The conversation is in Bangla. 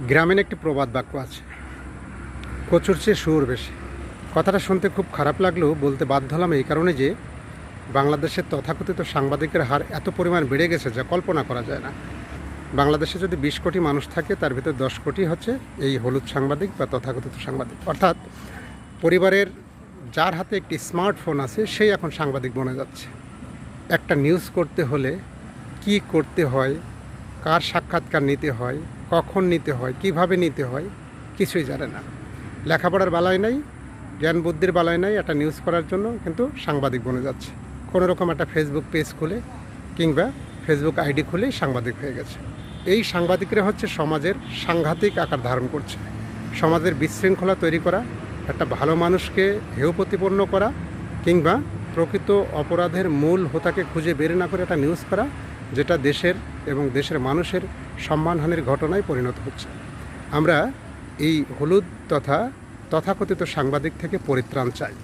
গ্রামীণ একটি প্রবাদ বাক্য আছে, কচুর চেয়ে শুয়োর বেশি। কথাটা শুনতে খুব খারাপ লাগলেও বলতে বাধ্য হলাম এই কারণে যে বাংলাদেশের তথাকথিত সাংবাদিকের হার এত পরিমাণ বেড়ে গেছে যা কল্পনা করা যায় না। বাংলাদেশে যদি 20 কোটি মানুষ থাকে তার ভিতর 10 কোটি হচ্ছে এই হলুদ সাংবাদিক বা তথাকথিত সাংবাদিক। অর্থাৎ পরিবারের যার হাতে একটি স্মার্টফোন আছে সেই এখন সাংবাদিক বনে যাচ্ছে। একটা নিউজ করতে হলে কি করতে হয়, কার সাক্ষাৎকার নিতে হয়, কখন নিতে হয়, কিভাবে নিতে হয় কিছুই জানে না। লেখাপড়ার বেলায় নাই, জ্ঞান বুদ্ধির বেলায় নাই, একটা নিউজ করার জন্য কিন্তু সাংবাদিক বনে যাচ্ছে। কোনো রকম একটা ফেসবুক পেজ খুলে কিংবা ফেসবুক আইডি খুলেই সাংবাদিক হয়ে গেছে। এই সাংবাদিকরা হচ্ছে সমাজের সাংঘাতিক আকার ধারণ করছে। সমাজের বিশৃঙ্খলা তৈরি করা, একটা ভালো মানুষকে হেয় প্রতিপন্ন করা কিংবা প্রকৃত অপরাধের মূল হোতাকে খুঁজে বের না করে একটা নিউজ করা, যেটা দেশের এবং দেশের মানুষের সম্মানহানির ঘটনায় পরিণত হচ্ছে। আমরা এই হলুদ তথাকথিত সাংবাদিক থেকে পরিত্রাণ চাই।